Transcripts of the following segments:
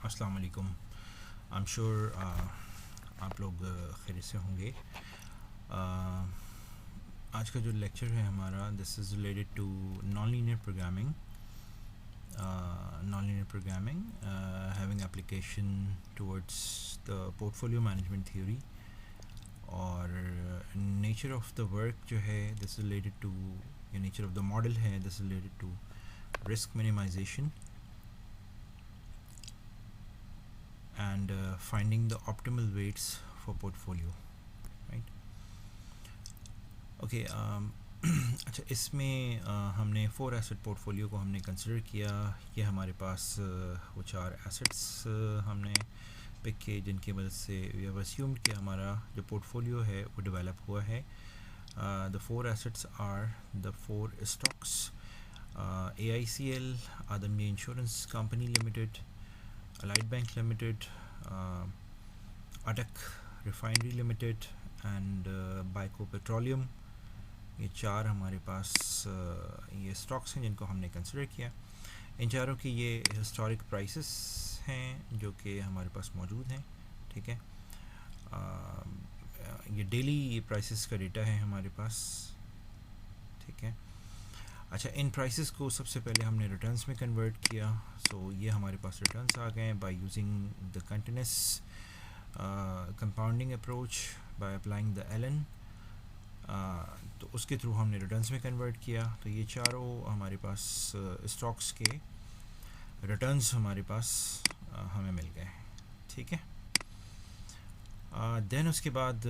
अस्सलाम वालेकुम। I am sure आप लोग खैरियत से होंगे। आज का जो लेक्चर है हमारा, this is related to non linear programming, having application towards the portfolio management theory. और नेचर ऑफ द वर्क जो है दिस इज़ रिलेटेड टू, या नेचर ऑफ द मॉडल है this is related to risk minimisation and finding the optimal weights for portfolio, right? Okay, अच्छा, इसमें हमने 4 asset portfolio को हमने कंसिडर किया। ये हमारे पास वो 4 एसेट्स हमने पिक किए जिनकी मदद से वी हैव अस्यूम्ड कि हमारा जो पोर्टफोलियो है वो डेवलप हुआ है। The 4 assets are the 4 stocks, AICL, Adamjee Insurance Company Limited, Allied Bank Limited, Attock Refinery Limited and Byco Petroleum. ये 4 हमारे पास ये स्टॉक्स हैं जिनको हमने कंसिडर किया। इन चारों की ये हिस्टोरिक प्राइसेस हैं जो कि हमारे पास मौजूद हैं, ठीक है। ये डेली प्राइसेस का डेटा है हमारे पास, ठीक है। अच्छा, इन प्राइसेस को सबसे पहले हमने रिटर्न्स में कन्वर्ट किया। सो ये हमारे पास रिटर्न्स आ गए by using the continuous compounding approach by applying the LN। तो उसके थ्रू हमने रिटर्न्स में कन्वर्ट किया। तो ये चारों हमारे पास स्टॉक्स के रिटर्न्स हमारे पास हमें मिल गए, ठीक है। देन उसके बाद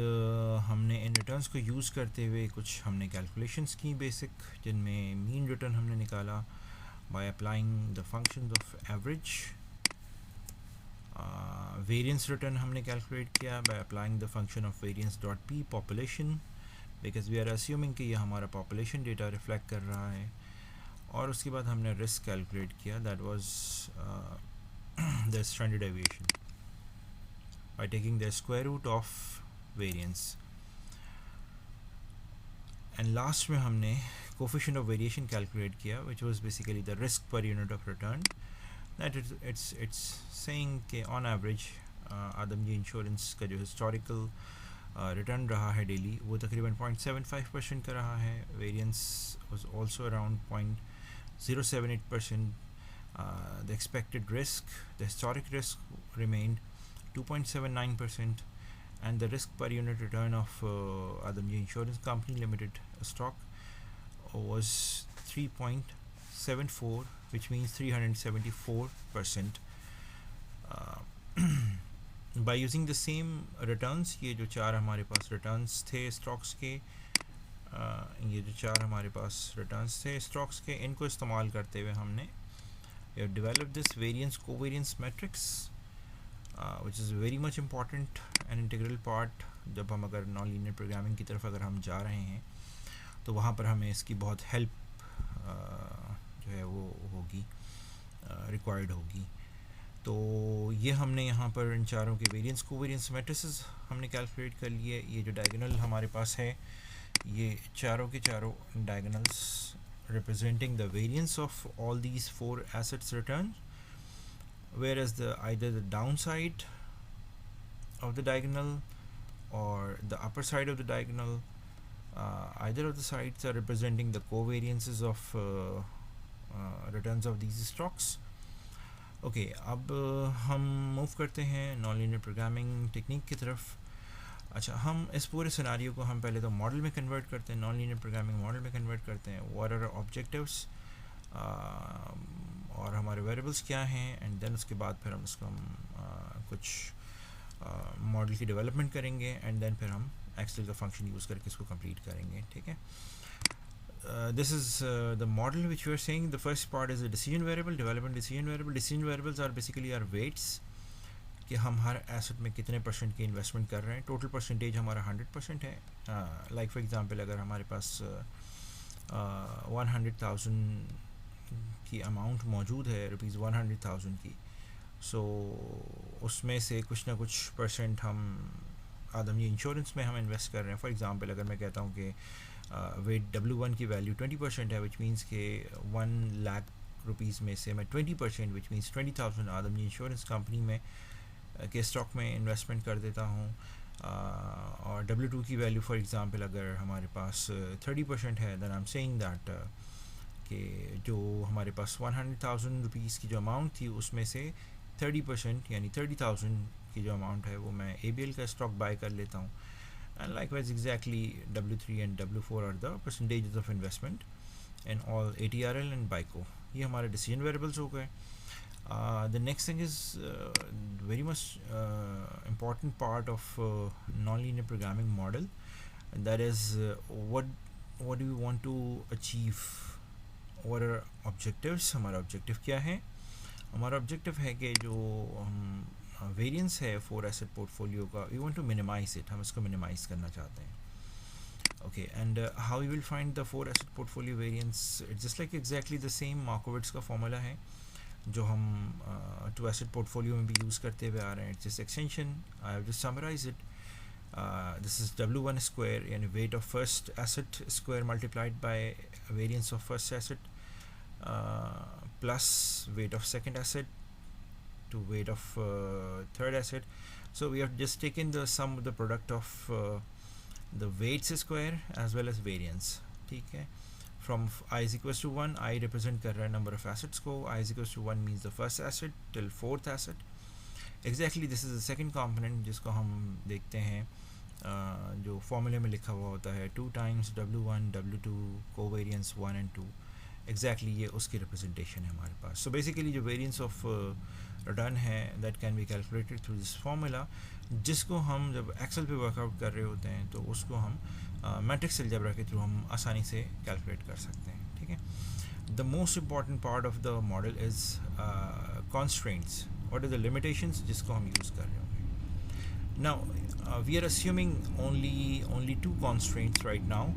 हमने इन रिटर्न्स को यूज़ करते हुए कुछ हमने कैलकुलेशंस की बेसिक, जिनमें मीन रिटर्न हमने निकाला by applying the functions of average. Variance return हमने कैलकुलेट किया by applying the function of variance dot P population, because we are assuming कि ये हमारा पॉपुलेशन डेटा रिफ्लेक्ट कर रहा है। और उसके बाद हमने रिस्क कैलकुलेट किया, that was the standard deviation by taking the square root of variance। and last में हमने coefficient of variation calculate किया, which was basically the risk per unit of return, that it's saying कि on average आदमजी insurance का जो historical return रहा है daily वो तकरीबन 0.75% का रहा है। Variance was also around 0.078%। the expected risk, the historic risk remained 2.79%, and the risk per unit return of Adamji Insurance Company Limited stock was 3.74, which means 374%। by using the same returns, ये जो 4 हमारे पास returns थे stocks के, ये जो 4 हमारे पास returns थे stocks के, इनको इस्तेमाल करते हुए हमने developed this variance covariance matrix, which is very much important and integral part। जब हम अगर नॉन लीनियर प्रोग्रामिंग की तरफ अगर हम जा रहे हैं तो वहाँ पर हमें इसकी बहुत हेल्प जो है वो होगी, रिक्वायर्ड होगी। तो ये हमने यहाँ पर इन चारों के वेरिएंस कोवेरिएंस मैट्रिसेस हमने कैलकुलेट कर लिए। ये जो डायगोनल हमारे पास है, ये चारों के चारों diagonals representing the variance of all these 4 assets return, whereas either the downside of the diagonal or the upper side of the diagonal, either of the sides are representing the covariances of returns of these stocks। okay, अब हम move करते हैं non linear programming technique की तरफ। अच्छा, हम इस पूरे सिनारियो को हम पहले तो मॉडल में कन्वर्ट करते हैं, नॉन लीनियर प्रोग्रामिंग मॉडल में कन्वर्ट करते हैं। व्हाट आर ऑब्जेक्टिव्स और हमारे वेरिएबल्स क्या हैं, एंड देन उसके बाद फिर हम उसको कुछ मॉडल की डेवलपमेंट करेंगे, एंड देन फिर हम एक्सेल का फंक्शन यूज़ करके इसको कंप्लीट करेंगे, ठीक है। This is the model which you are saying. The first part is the decision variable, development decision variable. Decision variables are basically are weights, कि हम हर एसेट में कितने % की इन्वेस्टमेंट कर रहे हैं। टोटल परसेंटेज हमारा 100% है। लाइक फॉर एग्जांपल, अगर हमारे पास 100,000 की अमाउंट मौजूद है, ₹100,000 की, सो उसमें से कुछ ना कुछ % हम आदमी इंश्योरेंस में हम इन्वेस्ट कर रहे हैं। फॉर एग्जांपल, अगर मैं कहता हूँ कि वेट W1 की वैल्यू 20% है, विच मीन्स के 1 लाख रुपीज़ में से मैं 20% विच मीन्स 20,000 आदमी इंश्योरेंस कंपनी में के स्टॉक में इन्वेस्टमेंट कर देता हूँ, और W2 की वैल्यू फॉर एग्ज़ाम्पल अगर हमारे पास 30% है, then I am saying that कि जो हमारे पास 100,000 रुपीज़ की जो अमाउंट थी उसमें से 30% यानी 30,000 की जो अमाउंट है वो मैं ABL का स्टॉक बाय कर लेता हूँ. And likewise exactly W3 and W4 are the percentages of investment in all ATRL and BICO. ये हमारे डिसीजन वेरिएबल्स हो गए. The next thing is very much important part of non-linear programming model, and that is what do we want to achieve, what are objectives. हमारा objective क्या है? हमारा objective है कि जो हम variance है 4 asset portfolio का, we want to minimize it. हम इसको minimize करना चाहते हैं. Okay, and how we will find the 4 asset portfolio variance? It's just like exactly the same Markowitz का formula है जो हम 2 asset portfolio में भी यूज़ करते हुए आ रहे हैं. It's just extension. I have just summarized it. This is W1 square यानी weight of first asset square multiplied by variance of first asset plus weight of second asset to weight of third asset. So we have just taken the sum of the product of the weights square as well as variance. ठीक है. From I is equals to 1, I represent कर रहा है number of assets को. I is equals to 1 means the first asset till fourth asset. Exactly this is the second component जिसको हम देखते हैं जो फॉर्मूले में लिखा हुआ होता है 2 times W1 W2 covariance 1 and 2. Exactly ये उसकी representation है हमारे पास. So basically जो variance of return है that can be calculated through this formula, जिसको हम जब एक्सेल पे वर्कआउट कर रहे होते हैं तो उसको हम मैट्रिक्स अलजेब्रा के थ्रू हम आसानी से कैलकुलेट कर सकते हैं. ठीक है. The most important part of the model is constraints. What are the limitations जिसको हम यूज़ कर रहे होंगे. Now we are assuming only 2 constraints right now.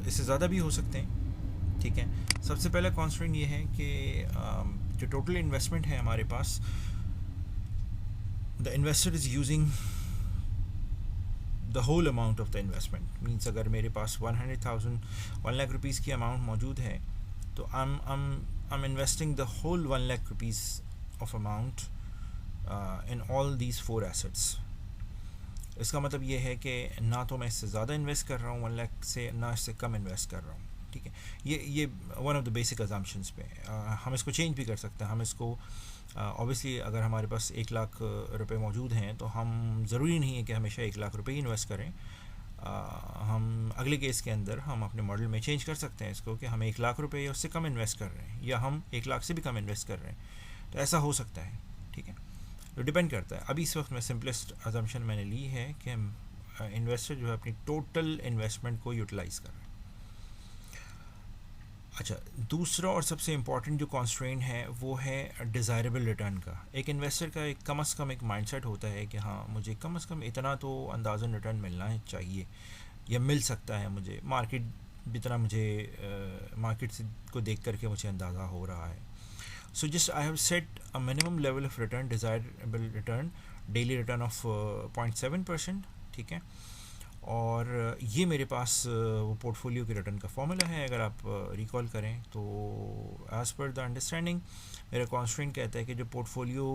इससे ज़्यादा भी हो सकते हैं. ठीक है. सबसे पहला कॉन्स्ट्रेंट ये है कि जो टोटल इन्वेस्टमेंट है हमारे पास, the investor is using the whole amount of the investment. Means अगर मेरे पास 1 लाख रुपीज़ की अमाउंट मौजूद है तो I'm investing the whole 1 lakh rupees of amount in all these 4 assets. इसका मतलब ये है कि ना तो मैं इससे ज़्यादा इन्वेस्ट कर रहा हूँ 1 लाख से, ना इससे कम इन्वेस्ट कर रहा हूँ. ठीक है. ये one of the basic assumptions पे हम इसको चेंज भी कर सकते हैं. हम इसको ऑब्वियसली अगर हमारे पास 1 लाख रुपए मौजूद हैं तो हम ज़रूरी नहीं है कि हमेशा 1 लाख रुपए ही इन्वेस्ट करें. हम अगले केस के अंदर हम अपने मॉडल में चेंज कर सकते हैं इसको कि हम 1 लाख रुपए या उससे कम इन्वेस्ट कर रहे हैं, या हम 1 लाख से भी कम इन्वेस्ट कर रहे हैं. तो ऐसा हो सकता है. ठीक है. तो डिपेंड करता है. अभी इस वक्त मैं सिंपलेस्ट अजम्पशन मैंने ली है कि हम इन्वेस्टर जो है अपनी टोटल इन्वेस्टमेंट को यूटिलाइज़ कर रहे हैं. अच्छा, दूसरा और सबसे इम्पॉर्टेंट जो कॉन्स्ट्रेंट है वो है डिज़ायरेबल रिटर्न का. एक इन्वेस्टर का एक कम से कम एक माइंडसेट होता है कि हाँ मुझे कम से कम इतना तो अंदाज़न रिटर्न मिलना है चाहिए या मिल सकता है मुझे, मार्केट जितना मुझे मार्केट से को देख करके मुझे अंदाज़ा हो रहा है. So just I have set a minimum level of return, desirable return, daily return of 0.7%. ठीक है. और ये मेरे पास वो पोर्टफोलियो के रिटर्न का फॉर्मूला है. अगर आप रिकॉल करें तो एज़ पर द अंडरस्टैंडिंग मेरा कॉन्स्ट्रेंट कहता है कि जो पोर्टफोलियो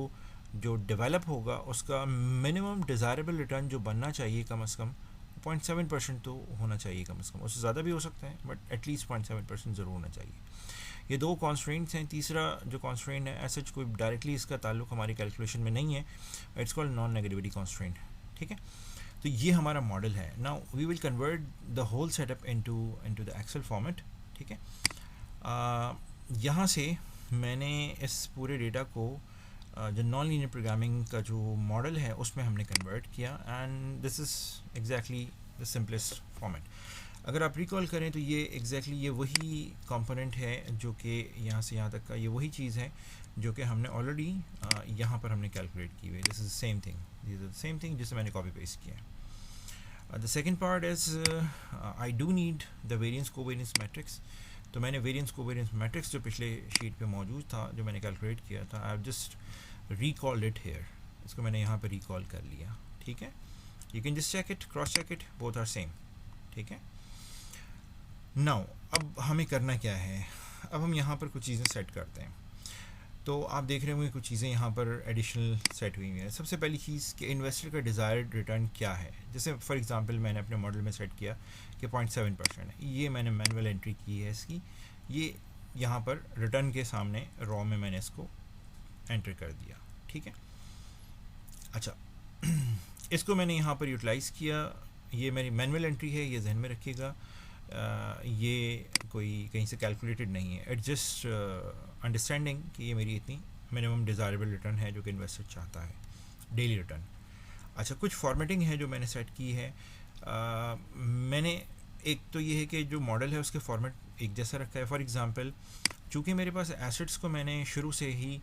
जो डेवलप होगा उसका मिनिमम डिज़ायरेबल रिटर्न जो बनना चाहिए कम से कम 0.7% तो होना चाहिए कम से कम. उससे ज़्यादा भी हो सकता है बट एटलीस्ट 0.7% ज़रूर होना चाहिए. ये 2 कॉन्स्ट्रेंट्स हैं. तीसरा जो कॉन्स्ट्रेंट है ऐसा कोई डायरेक्टली इसका ताल्लुक हमारी कैलकुलेशन में नहीं है. It's called non negativity constraint. ठीक है. तो ये हमारा मॉडल है. Now we will convert the whole setup into the Excel format. ठीक है. यहाँ से मैंने इस पूरे डेटा को जो नॉन लीनियर प्रोग्रामिंग का जो मॉडल है उसमें हमने कन्वर्ट किया, and this is exactly the simplest format. अगर आप रिकॉल करें तो ये एग्जैक्टली ये वही कंपोनेंट है जो कि यहाँ से यहाँ तक का ये वही चीज़ है जो कि हमने ऑलरेडी यहाँ पर हमने कैलकुलेट की हुई है. This is same thing, this is same thing जिसे मैंने कॉपी पेस्ट किया. The second part is I do need the variance covariance matrix. तो मैंने वेरिएंस कोवेरिएंस मैट्रिक्स जो पिछले शीट पे मौजूद था जो मैंने कैलकुलेट किया था, I have just recalled it here. इसको मैंने यहाँ पे रिकॉल कर लिया. ठीक है. You can just check it, cross check it, both are same. ठीक है. नाउ अब हमें करना क्या है, अब हम यहाँ पर कुछ चीज़ें सेट करते हैं। तो आप देख रहे होंगे कुछ चीज़ें यहाँ पर एडिशनल सेट हुई हुई हैं। सबसे पहली चीज़ कि इन्वेस्टर का डिज़ायर्ड रिटर्न क्या है। जैसे फॉर एग्जांपल मैंने अपने मॉडल में सेट किया कि 0.7% है, ये मैंने मैनुअल एंट्री की है इसकी, ये यहाँ पर रिटर्न के सामने रॉ में मैंने इसको एंटर कर दिया, ठीक है। अच्छा इसको मैंने यहाँ पर यूटिलाइज़ किया, ये मेरी मैनुअल एंट्री है, ये जहन में रखिएगा। ये कोई कहीं से कैलकुलेटेड नहीं है, इट जस्ट अंडरस्टैंडिंग कि ये मेरी इतनी मिनिमम डिज़ायरेबल रिटर्न है जो कि इन्वेस्टर चाहता है, डेली रिटर्न। अच्छा कुछ फॉर्मेटिंग है जो मैंने सेट की है। मैंने एक तो ये है कि जो मॉडल है उसके फॉर्मेट एक जैसा रखा है। फॉर एग्जांपल चूँकि मेरे पास एसेट्स को मैंने शुरू से ही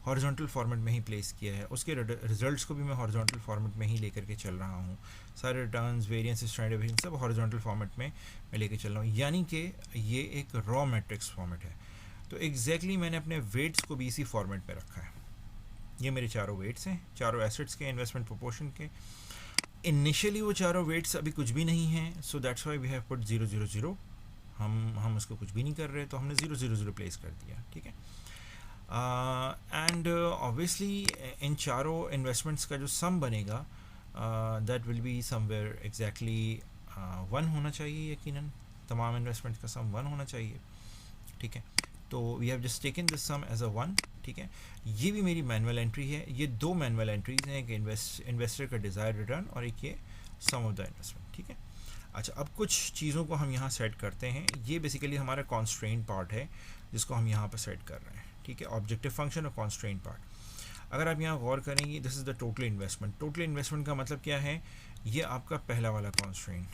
हॉरिजॉन्टल फॉर्मेट में ही प्लेस किया है, उसके रिजल्ट्स को भी मैं हॉरिजॉन्टल फॉर्मेट में ही लेकर के चल रहा हूँ। सारे रिटर्न्स, वेरिएंस, स्टैंडर्ड डेविएशन सब हॉरिजॉन्टल फॉर्मेट में मैं लेकर चल रहा हूँ, यानी कि ये एक रॉ मैट्रिक्स फॉर्मेट है। तो एग्जैक्टली मैंने अपने वेट्स को भी इसी फॉर्मेट में रखा है। ये मेरे चारों वेट्स हैं, चारों एसेट्स के, इन्वेस्टमेंट प्रोपोर्शन के। इनिशियली वो चारों वेट्स अभी कुछ भी नहीं हैं, so that's why we have put 000। हम उसको कुछ भी नहीं कर रहे, तो हमने 000 प्लेस कर दिया, ठीक है। एंड ऑब्वियसली इन चारों इन्वेस्टमेंट्स का जो सम बनेगा that will be somewhere exactly 1 होना चाहिए, यकीनन तमाम इन्वेस्टमेंट्स का सम 1 होना चाहिए, ठीक है। तो we have just taken this sum as a 1, ठीक है। ये भी मेरी मैनुअल एंट्री है। ये दो मैनुअल एंट्रीज हैं, कि इन्वेस्टर का डिज़ायर्ड रिटर्न और एक ये सम ऑफ द इन्वेस्टमेंट, ठीक है। अच्छा अब कुछ चीज़ों को हम यहाँ सेट करते हैं। ये बेसिकली हमारा कॉन्स्ट्रेंट पार्ट है जिसको हम यहाँ पर सेट कर रहे हैं, ठीक है। ऑब्जेक्टिव फंक्शन और कॉन्स्ट्रेंट पार्ट। अगर आप यहाँ गौर करेंगे, this is the total investment. Total investment का मतलब क्या है, ये आपका पहला वाला कॉन्स्ट्रेंट,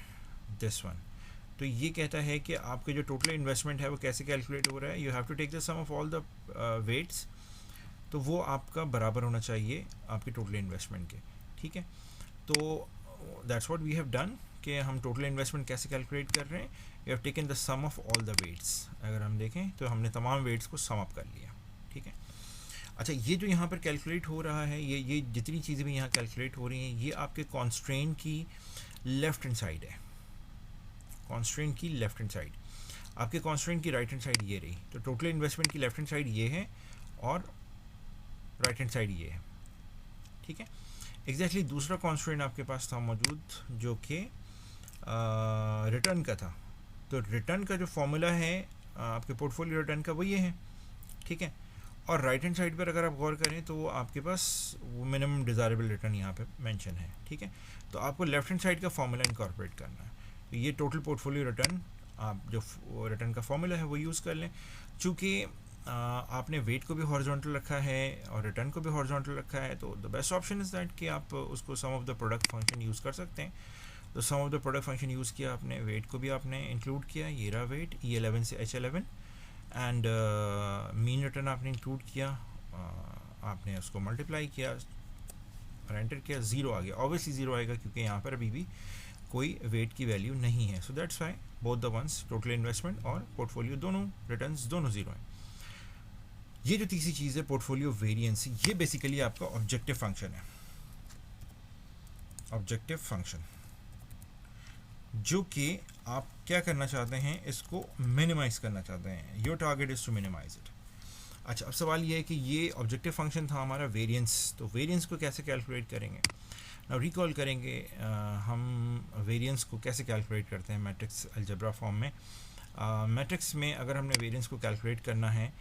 दिस वन। तो ये कहता है कि आपके जो टोटल इन्वेस्टमेंट है वो कैसे कैलकुलेट हो रहा है। You have to take the sum of all the weights, तो वो आपका बराबर होना चाहिए आपके टोटल इन्वेस्टमेंट के, ठीक है। तो that's what we have done कि हम टोटल इन्वेस्टमेंट कैसे कैलकुलेट कर रहे हैं। You have taken the sum of all the weights. अगर हम देखें तो हमने तमाम वेट्स को सम अप कर लिया, ठीक है। अच्छा ये जो यहाँ पर कैलकुलेट हो रहा है, ये जितनी चीज़ें भी यहाँ कैलकुलेट हो रही हैं, ये आपके कॉन्स्ट्रेंट की लेफ्ट हैंड साइड है। कॉन्स्ट्रेंट की लेफ्ट हैंड साइड, आपके कॉन्स्ट्रेंट की राइट हैंड साइड ये रही। तो टोटल इन्वेस्टमेंट की लेफ्ट हैंड साइड ये है और राइट हैंड साइड ये है, ठीक है। एग्जैक्टली दूसरा कॉन्स्ट्रेंट आपके पास था मौजूद जो कि रिटर्न का था। तो रिटर्न का जो फॉर्मूला है आपके पोर्टफोलियो रिटर्न का वो ये है, ठीक है। और राइट हैंड साइड पर अगर आप गौर करें तो आपके पास वो मिनिमम डिज़ायरेबल रिटर्न यहाँ पे मेंशन है, ठीक है। तो आपको लेफ्ट हैंड साइड का फॉर्मूला इनकॉर्पोरेट करना है। तो ये टोटल पोर्टफोलियो रिटर्न, आप जो रिटर्न का फॉर्मूला है वो यूज़ कर लें। चूँकि आपने वेट को भी हॉरिजॉन्टल रखा है और रिटर्न को भी हॉरिजॉन्टल रखा है, तो the best option is that कि आप उसको sum of the product function use कर सकते हैं। तो sum of the product function use किया आपने, वेट को भी आपने इंक्लूड किया, ये रहा वेट E11 से H11, एंड मीन रिटर्न आपने इंक्लूड किया, आपने उसको मल्टीप्लाई किया और एंटर किया, 0 आ गया। ऑब्वियसली 0 आएगा क्योंकि यहाँ पर अभी भी कोई वेट की वैल्यू नहीं है। सो that's Y both the ones, total investment और पोर्टफोलियो दोनों रिटर्न्स दोनों 0 हैं। ये जो तीसरी चीज़ है पोर्टफोलियो वेरिएंस, ये बेसिकली आपका ऑब्जेक्टिव फंक्शन है। ऑब्जेक्टिव फंक्शन जो कि आप क्या करना चाहते हैं, इसको मिनिमाइज़ करना चाहते हैं। Your target is to minimise it. अच्छा अब सवाल ये है कि ये ऑब्जेक्टिव फंक्शन था हमारा वेरिएंस, तो वेरिएंस को कैसे कैलकुलेट करेंगे। नाउ रिकॉल करेंगे हम वेरिएंस को कैसे कैलकुलेट करते हैं मैट्रिक्स अलजेब्रा फॉर्म में। मैट्रिक्स में अगर हमने वेरिएंस को कैलकुलेट करना है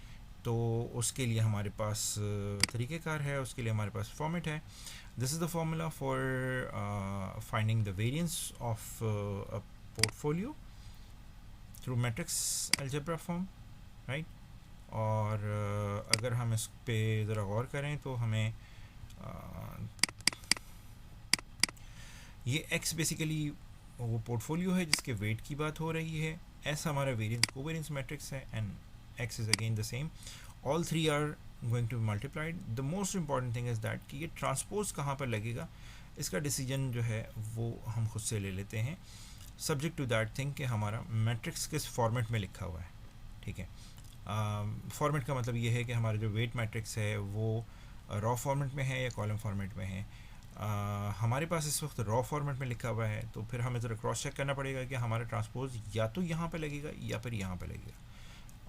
तो उसके लिए हमारे पास तरीक़ेकार है, उसके लिए हमारे पास फॉर्मेट है। This is the formula for finding the variance of a portfolio through matrix algebra form, right. और अगर हम इस पे ज़रा गौर करें तो हमें ये x बेसिकली वो पोर्टफोलियो है जिसके वेट की बात हो रही है, s हमारा वेरिएंस कोवेरिएंस मैट्रिक्स है, and x is again the same. All three are going to be multiplied. The most important thing is that कि ये ट्रांसपोज कहाँ पर लगेगा, इसका डिसीजन जो है वो हम खुद से ले लेते हैं, सब्जेक्ट टू दैट थिंग कि हमारा मैट्रिक्स किस फॉर्मेट में लिखा हुआ है, ठीक है। फॉर्मेट का मतलब ये है कि हमारा जो वेट मैट्रिक्स है वो रॉ फॉर्मेट में है या कॉलम फॉर्मेट में है। हमारे पास इस वक्त रॉ फॉर्मेट में लिखा हुआ है, तो फिर हमें ज़रा क्रॉस चेक करना पड़ेगा कि हमारा ट्रांसपोज या तो यहाँ पे लगेगा या फिर यहाँ पे लगेगा,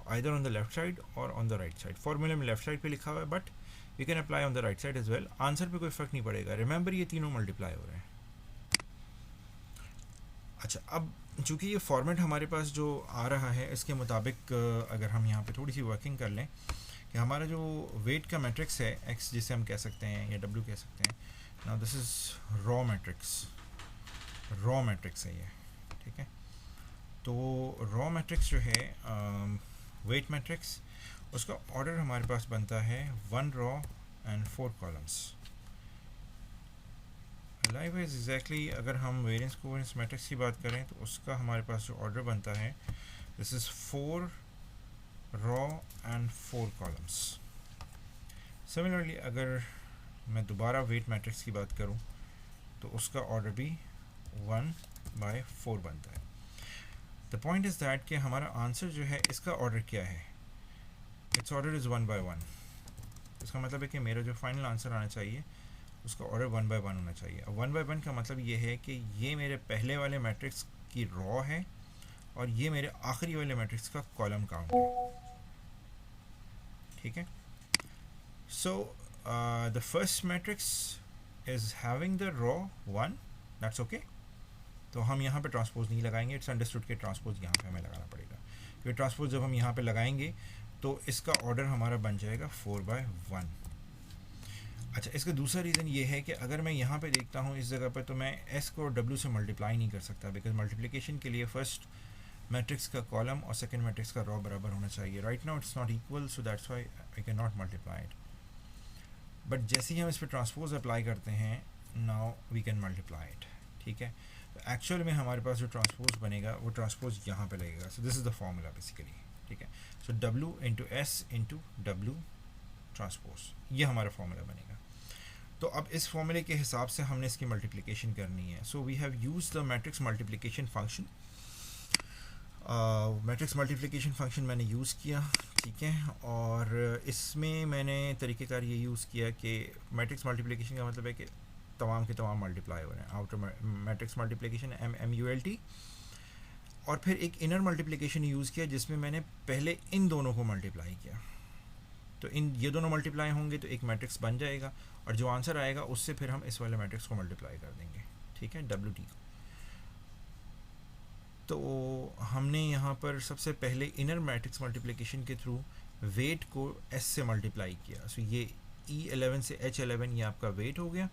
either on the left side और ऑन द राइट साइड। फॉर्मूले में लेफ्ट साइड पे लिखा हुआ है, but you can apply on the right side as well. Answer पे कोई फ़र्क नहीं पड़ेगा। रिमेंबर ये तीनों मल्टीप्लाई हो रहे हैं। अच्छा, अब चूँकि ये फॉर्मेट हमारे पास जो आ रहा है, इसके मुताबिक अगर हम यहाँ पे थोड़ी सी वर्किंग कर लें कि हमारा जो वेट का मैट्रिक्स है एक्स, जिसे हम कह सकते हैं या डब्ल्यू कह सकते हैं, now this is raw matrix है ये, ठीक है। तो रॉ मैट्रिक्स जो है वेट मैट्रिक्स, उसका ऑर्डर हमारे पास बनता है 1 raw and 4 columns. Likewise exactly अगर हम वेरिएंस कोवेरिएंस मैट्रिक्स की बात करें तो उसका हमारे पास जो ऑर्डर बनता है, this is 4 raw and 4 columns. Similarly अगर मैं दोबारा वेट मैट्रिक्स की बात करूं तो उसका ऑर्डर भी 1/4 बनता है। द पॉइंट इज़ दैट कि हमारा आंसर जो है इसका ऑर्डर क्या है, इट्स ऑर्डर इज़ 1/1। इसका मतलब है कि मेरा जो फाइनल आंसर आना चाहिए उसका ऑर्डर 1/1 होना चाहिए। अब 1/1 का मतलब ये है कि ये मेरे पहले वाले मैट्रिक्स की रॉ है और ये मेरे आखिरी वाले मैट्रिक्स का कॉलम काउंट है, ठीक है। So the first matrix is having the raw 1, that's okay. तो हम यहाँ पे ट्रांसपोज नहीं लगाएंगे, इट्स अंडरस्टूड के ट्रांसपोज यहाँ पे हमें लगाना पड़ेगा, क्योंकि ट्रांसपोज जब हम यहाँ पे लगाएंगे तो इसका ऑर्डर हमारा बन जाएगा 4/1। अच्छा, इसका दूसरा रीज़न ये है कि अगर मैं यहाँ पे देखता हूँ इस जगह पर, तो मैं s को w से मल्टीप्लाई नहीं कर सकता, बिकॉज मल्टीप्लिकेशन के लिए फर्स्ट मैट्रिक्स का कॉलम और सेकंड मैट्रिक्स का रॉ बराबर होना चाहिए। Right now it's not equal, so that's why I can not multiply it. But जैसे ही हम इस पर ट्रांसपोज अप्लाई करते हैं, now we can multiply it, ठीक है। तो एक्चुअल में हमारे पास जो ट्रांसपोज बनेगा वो ट्रांसपोज यहाँ पे लगेगा। So this is the formula basically, ठीक है। सो w into S into W transpose, ये हमारा फॉर्मूला बनेगा। तो अब इस फॉर्मूले के हिसाब से हमने इसकी मल्टीप्लिकेशन करनी है। So we have use the matrix multiplication function. Matrix multiplication function मैंने यूज़ किया, ठीक है। और इसमें मैंने तरीक़ेकार ये यूज़ किया कि मैट्रिक्स मल्टीप्लिकेशन का मतलब है कि तमाम के तमाम मल्टीप्लाई हो रहे हैं। आउटर मैट्रिक्स मल्टीप्लिकेशन MULT, और फिर एक इनर मल्टीप्लिकेशन यूज़ किया जिसमें मैंने पहले इन दोनों को मल्टीप्लाई किया। तो ये दोनों मल्टीप्लाई होंगे तो एक मैट्रिक्स बन जाएगा, और जो आंसर आएगा उससे फिर हम इस वाले मैट्रिक्स को मल्टीप्लाई कर देंगे, ठीक है, WT को। तो हमने यहाँ पर सबसे पहले इनर मैट्रिक्स मल्टीप्लिकेशन के थ्रू वेट को S से मल्टीप्लाई किया। सो ये E11 से H11 ये आपका वेट हो गया,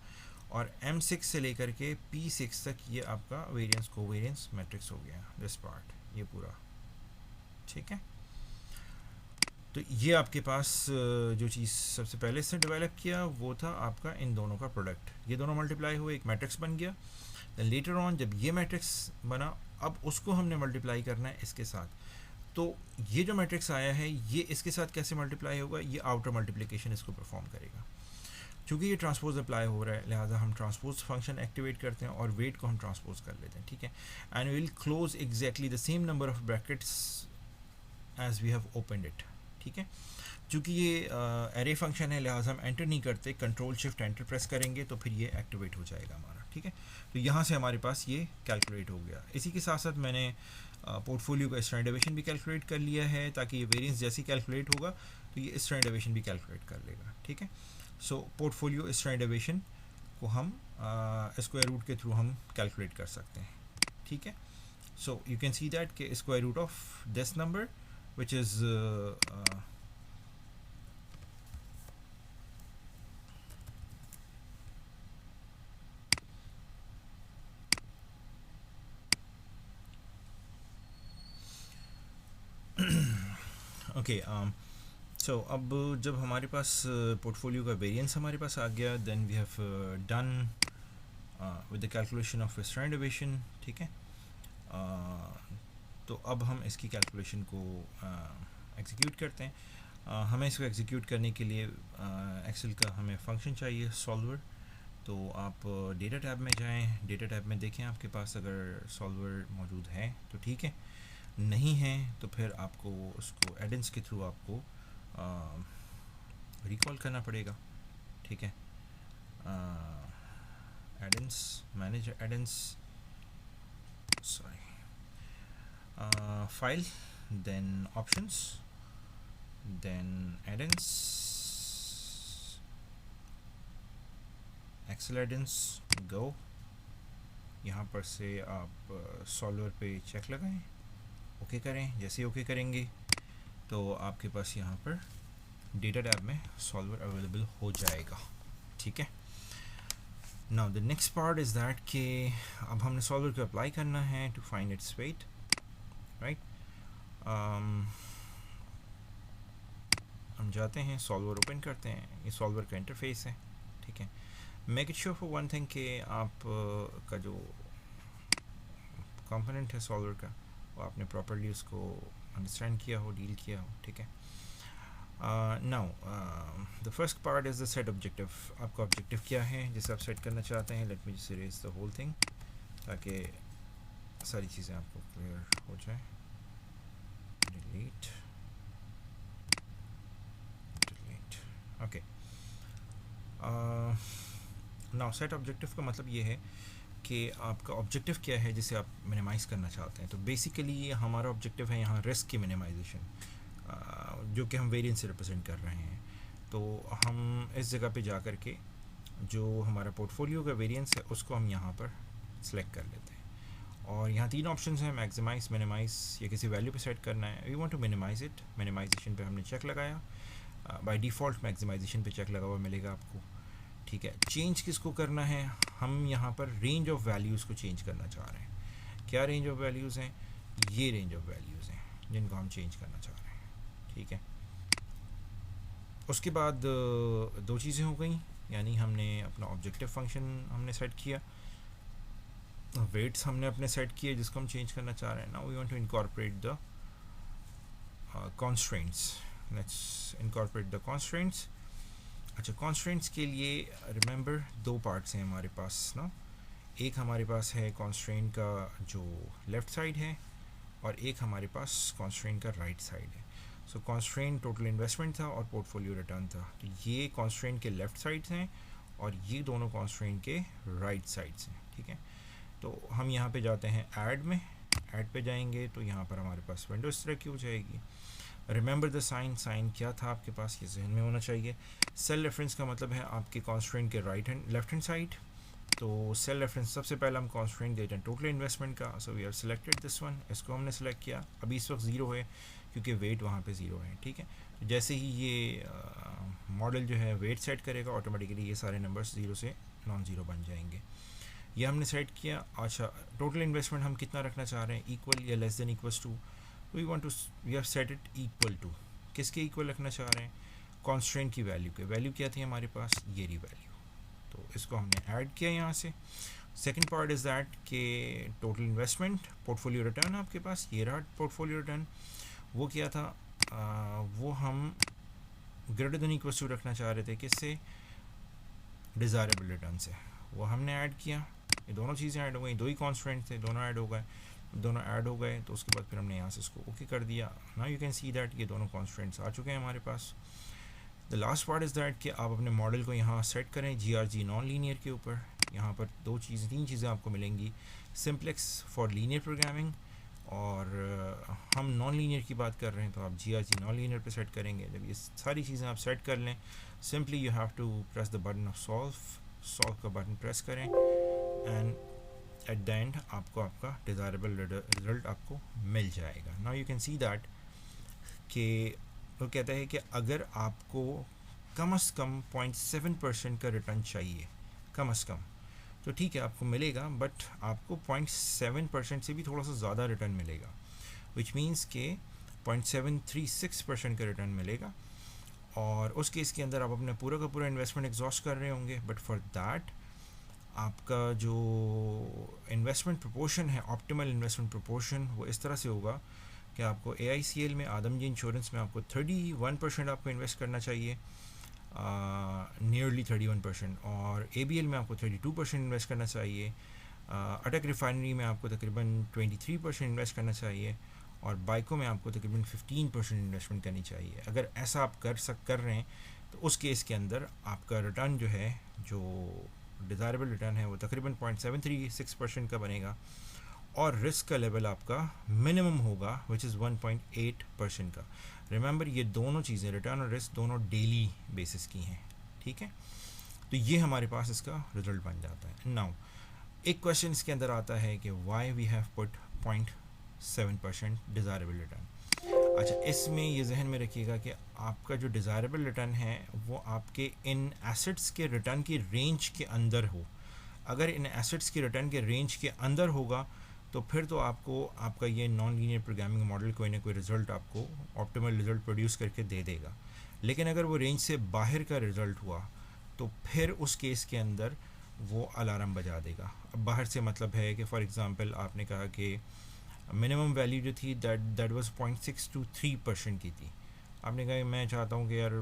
और M6 से लेकर के P6 तक ये आपका वेरिएंस कोवेरिएंस मैट्रिक्स हो गया, दिस पार्ट, ये पूरा, ठीक है। तो ये आपके पास जो चीज़ सबसे पहले से डेवलप किया वो था आपका इन दोनों का प्रोडक्ट। ये दोनों मल्टीप्लाई हुए, एक मैट्रिक्स बन गया। देन लेटर ऑन जब ये मैट्रिक्स बना, अब उसको हमने मल्टीप्लाई करना है इसके साथ। तो ये जो मैट्रिक्स आया है ये इसके साथ कैसे मल्टीप्लाई होगा, ये आउटर मल्टीप्लिकेशन इसको परफॉर्म करेगा। चूँकि ये ट्रांसपोज अप्लाई हो रहा है, लिहाजा हम ट्रांसपोज फंक्शन एक्टिवेट करते हैं और वेट को हम ट्रांसपोज कर लेते हैं, ठीक है। And will close exactly the same number of brackets as we have opened it, ठीक है। चूँकि ये एरे फंक्शन है, लिहाजा हम एंटर नहीं करते, कंट्रोल शिफ्ट एंटर प्रेस करेंगे तो फिर ये एक्टिवेट हो जाएगा हमारा, ठीक है। तो यहाँ से हमारे पास ये कैलकुलेट हो गया। इसी के साथ साथ मैंने पोर्टफोलियो का स्टैंडर्डाइजेशन भी कैलकुलेट कर लिया है, ताकि ये वेरिएंस जैसे कैलकुलेट होगा तो ये स्टैंडर्डाइजेशन भी कैलकुलेट कर लेगा, ठीक है। सो पोर्टफोलियो स्टैंडर्डाइजेशन को हम स्क्वायर रूट के थ्रू हम कैलकुलेट कर सकते हैं, ठीक है। So you can see that कि square root of this number which is okay, so अब जब हमारे पास पोर्टफोलियो का वेरिएंस हमारे पास आ गया, then we have done with the calculation of standard deviation, ठीक है। तो अब हम इसकी कैलकुलेशन को एग्जीक्यूट करते हैं। हमें इसको एग्जीक्यूट करने के लिए एक्सेल का हमें फंक्शन चाहिए, सॉल्वर। तो आप डेटा टैब में जाएं, डेटा टैब में देखें आपके पास अगर सॉल्वर मौजूद है तो ठीक है, नहीं है तो फिर आपको उसको एडेंस के थ्रू आपको रिकॉल करना पड़ेगा, ठीक है। add-ins, manage add-ins, sorry, file, then options, then add-ins, Excel add-ins, go। यहाँ पर से आप सॉल्वर पे चेक लगाएं, ओके करें। जैसे ही ओके करेंगे तो आपके पास यहाँ पर डेटा टैब में सॉल्वर अवेलेबल हो जाएगा, ठीक है। Now the next part is that कि अब हमने सॉल्वर को अप्लाई करना है to find its weight, right. हम जाते हैं, सॉल्वर ओपन करते हैं, ये सॉल्वर का इंटरफेस है, ठीक है। Make it sure for one thing कि आप का जो कंपोनेंट है सॉल्वर का वो आपने प्रॉपर्ली उसको अंडरस्टैंड किया हो, डील किया हो, ठीक है। Now the first part is the set objective. आपका ऑब्जेक्टिव क्या है जिसे आप सेट करना चाहते हैं। Let me just erase the whole thing ताकि सारी चीज़ें आपको क्लियर हो जाए। Delete, delete, okay. Now set objective का मतलब ये है कि आपका ऑब्जेक्टिव क्या है जिसे आप मिनिमाइज़ करना चाहते हैं। तो बेसिकली हमारा ऑब्जेक्टिव है यहाँ रिस्क की मिनिमाइजेशन, जो कि हम वेरिएंस से रिप्रेजेंट कर रहे हैं। तो हम इस जगह पे जा कर के जो हमारा पोर्टफोलियो का वेरिएंस है उसको हम यहाँ पर सिलेक्ट कर लेते हैं। और यहाँ तीन ऑप्शंस हैं, मैक्सिमाइज़, मिनिमाइज़ या किसी वैल्यू पे सेट करना है। We want to minimise it, minimisation पे हमने चेक लगाया। बाय डिफ़ॉल्ट मैक्सिमाइजेशन पे चेक लगा हुआ मिलेगा आपको, ठीक है। चेंज किसको करना है, हम यहाँ पर रेंज ऑफ वैल्यूज़ को चेंज करना चाह रहे हैं। क्या रेंज ऑफ वैल्यूज़ हैं, ये रेंज ऑफ वैल्यूज़ हैं जिनको हम चेंज करना चाह रहे हैं, ठीक है। उसके बाद दो चीज़ें हो गई, यानी हमने अपना ऑब्जेक्टिव फंक्शन हमने सेट किया, वेट्स हमने अपने सेट किए जिसको हम चेंज करना चाह रहे हैं। Now we want to incorporate the constraints. Let's incorporate the constraints. अच्छा, कॉन्स्ट्रेंट्स के लिए रिमेंबर दो पार्ट्स हैं हमारे पास ना। एक हमारे पास है कॉन्स्ट्रेंट का जो लेफ़्ट साइड है और एक हमारे पास कॉन्स्ट्रेंट का राइट साइड है। सो कॉन्स्ट्रेंट टोटल इन्वेस्टमेंट था और पोर्टफोलियो रिटर्न था। तो ये कॉन्स्ट्रेंट के लेफ़्ट साइड्स हैं और ये दोनों कॉन्स्ट्रेंट के राइट साइड्स हैं, ठीक है। तो हम यहाँ पे जाते हैं ऐड में, ऐड पे जाएंगे तो यहाँ पर हमारे पास विंडो इस तरह की हो जाएगी। रिमेंबर द साइन, साइन क्या था आपके पास ये जहन में होना चाहिए। सेल रेफरेंस का मतलब है आपके कॉन्स्ट्रेंट के right hand left hand side. तो सेल रेफरेंस सबसे पहले हम कॉन्स्ट्रेंट देते हैं टोटल इन्वेस्टमेंट का। So we have selected this one, इसको हमने सेलेक्ट किया। अभी इस वक्त ज़ीरो है क्योंकि वेट वहाँ पे ज़ीरो है, ठीक है। तो जैसे ही ये मॉडल जो है वेट सेट करेगा ऑटोमेटिकली ये सारे नंबर्स ज़ीरो से नॉन ज़ीरो बन जाएंगे। ये हमने सेट किया। अच्छा, टोटल इन्वेस्टमेंट हम कितना रखना चाह रहे हैं, इक्वल या less than equals to. We have set it equal to, किसके इक्वल रखना चाह रहे हैं, कॉन्स्ट्रेंट की वैल्यू के। वैल्यू क्या थी हमारे पास, ये रही वैल्यू। तो इसको हमने ऐड किया यहाँ से। सेकंड पार्ट इज़ दैट कि टोटल इन्वेस्टमेंट पोर्टफोलियो रिटर्न आपके पास ये रहा। पोर्टफोलियो रिटर्न वो क्या था, वो हम ग्रेटर देन इक्वल्स टू रखना चाह रहे थे, किससे, डिज़ायरेबल रिटर्न से। वो हमने ऐड किया। ये दोनों चीज़ें ऐड हो गई, दो ही कॉन्स्ट्रेंट थे, दोनों ऐड हो गए। दोनों ऐड हो गए तो उसके बाद फिर हमने यहाँ से इसको ओके कर दिया। Now you can see that ये दोनों कॉन्स्ट्रेंट्स आ चुके हैं हमारे पास। The last part is that कि आप अपने मॉडल को यहाँ सेट करें GRG नॉन लीनियर के ऊपर। यहाँ पर तीन चीज़ें आपको मिलेंगी, सिंप्लेक्स फॉर लीनियर प्रोग्रामिंग, और हम नॉन लीनियर की बात कर रहे हैं तो आप GRG नॉन लीनियर पे सेट करेंगे। जब ये सारी चीज़ें आप सेट कर लें, simply you have to press the button of solve का बटन प्रेस करें एंड एट द एंड आपको आपका डिज़ायरेबल रिजल्ट आपको मिल जाएगा। Now you can see that कि वो कहता है कि अगर आपको कम से कम 0.7% का रिटर्न चाहिए, कम से कम, तो ठीक है आपको मिलेगा, बट आपको 0.7% से भी थोड़ा सा ज़्यादा रिटर्न मिलेगा, विच मीन्स के 0.736% का रिटर्न मिलेगा। और उस केस के अंदर आप अपने पूरा का पूरा इन्वेस्टमेंट एग्जॉस्ट कर रहे होंगे, बट फॉर दैट आपका जो इन्वेस्टमेंट प्रोपोर्शन है, ऑप्टिमल इन्वेस्टमेंट प्रोपोर्शन, वो इस तरह से होगा कि आपको AICL में, आदमजी इंश्योरेंस में आपको 31% आपको इन्वेस्ट करना चाहिए, नियरली 31%, और ABL में आपको 32% इन्वेस्ट करना चाहिए, अटक रिफाइनरी में आपको तकरीबन 23% इन्वेस्ट करना चाहिए, और बाइको में आपको तकरीबन 15% इन्वेस्टमेंट करनी चाहिए। अगर ऐसा आप कर रहे हैं तो उस केस के अंदर आपका रिटर्न जो है, जो डिज़ायरेबल रिटर्न है वो तकरीबन 0.736% का बनेगा, और रिस्क का लेवल आपका मिनिमम होगा विच इज़ 1.8% का। रिमेंबर ये दोनों चीज़ें, रिटर्न और रिस्क, दोनों डेली बेसिस की हैं, ठीक है। तो ये हमारे पास इसका रिजल्ट बन जाता है। नाउ एक क्वेश्चन इसके अंदर आता है कि why we have put 0.7% desirable return. अच्छा, इसमें ये जहन में रखिएगा कि आपका जो डिज़ायरेबल रिटर्न है वो आपके इन एसेट्स के रिटर्न की रेंज के अंदर हो। अगर इन एसेट्स की रिटर्न के रेंज के अंदर होगा तो फिर तो आपको आपका ये नॉन लीनियर प्रोग्रामिंग मॉडल कोई ना कोई रिज़ल्ट आपको ऑप्टिमल रिज़ल्ट प्रोड्यूस करके दे देगा। लेकिन अगर वो रेंज से बाहर का रिज़ल्ट हुआ तो फिर उस केस के अंदर वो अलार्म बजा देगा। अब बाहर से मतलब है कि फॉर एग्ज़ाम्पल आपने कहा कि मिनिमम वैल्यू जो थी दैट वाज 0.623% की थी। आपने कहा मैं चाहता हूँ कि यार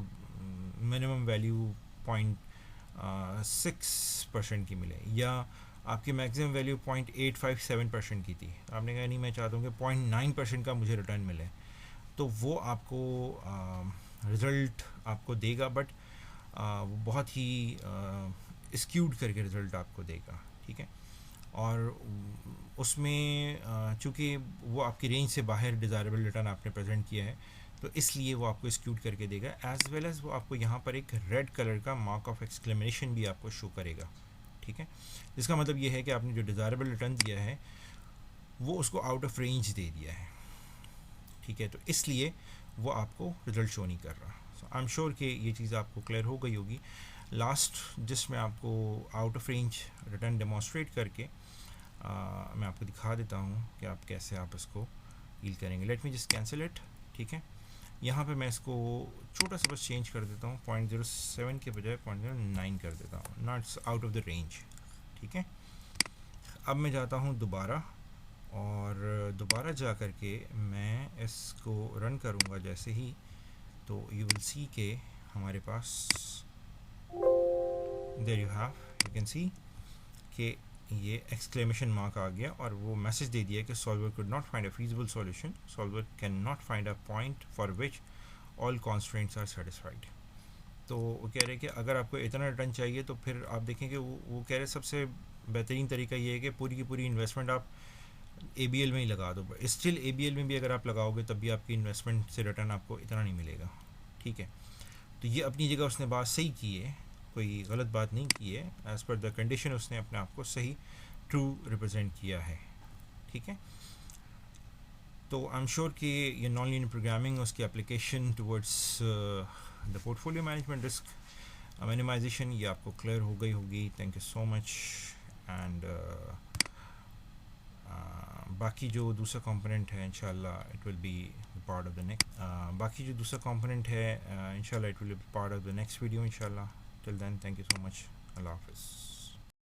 मिनिमम वैल्यू 0.6% की मिले, या आपकी मैक्सिमम वैल्यू 0.857% की थी। आपने कहा नहीं, मैं चाहता हूँ कि 0.9% का मुझे रिटर्न मिले। तो वो आपको रिज़ल्ट आपको देगा, बट वो बहुत ही स्क्यूड करके रिज़ल्ट आपको देगा, ठीक है। और उसमें चूँकि वो आपकी रेंज से बाहर डिज़ायरेबल रिटर्न आपने प्रेजेंट किया है तो इसलिए वो आपको एक्सक्यूट करके देगा, एज़ वेल एज़ वो आपको यहाँ पर एक रेड कलर का मार्क ऑफ एक्सक्लेमेशन भी आपको शो करेगा, ठीक है। जिसका मतलब ये है कि आपने जो डिज़ायरेबल रिटर्न दिया है वो उसको आउट ऑफ रेंज दे दिया है, ठीक है। तो इसलिए वो आपको रिज़ल्ट शो नहीं कर रहा। सो आई एम श्योर कि ये चीज़ आपको क्लियर हो गई होगी। लास्ट जिसमें आपको out of range return demonstrate करके मैं आपको दिखा देता हूँ कि आप कैसे आप इसको डील करेंगे। Late me just cancel it, ठीक है। यहाँ पे मैं इसको छोटा सा बस चेंज कर देता हूँ, 0.07 के बजाय 0.09 कर देता हूँ, not out of the range, ठीक है। अब मैं जाता हूँ दोबारा, और दोबारा जा कर के मैं इसको रन करूँगा जैसे ही, तो यू विल सी के हमारे पास देयर यू कैन सी कि ये एक्सक्लेमेशन मार्क आ गया और वो मैसेज दे दिया कि solver could not find a feasible solution, solver can not find a point for which all constraints are satisfied. तो वो कह रहे हैं कि अगर आपको इतना रिटर्न चाहिए तो फिर आप देखें कि वो कह रहे सबसे बेहतरीन तरीका ये है कि पूरी की पूरी इन्वेस्टमेंट आप ABL में ही लगा दो। स्टिल ABL में भी अगर आप लगाओगे तब भी आपकी इन्वेस्टमेंट से रिटर्न आपको इतना नहीं मिलेगा, ठीक है। तो ये अपनी जगह उसने बात सही की है, कोई गलत बात नहीं की है। एज़ पर द कंडीशन उसने अपने आप को सही ट्रू रिप्रेजेंट किया है, ठीक है। तो आई एम श्योर कि ये नॉन लीनियर प्रोग्रामिंग, उसकी application towards the portfolio management, risk minimization, ये आपको क्लियर हो गई होगी। Thank you so much. And बाकी जो दूसरा कंपोनेंट है इंशाल्लाह it will be part of the next, बाकी जो दूसरा कंपोनेंट है इंशाल्लाह it will be part of the next video इंशाल्लाह। Till then, thank you so much. अल्लाह हाफिज़।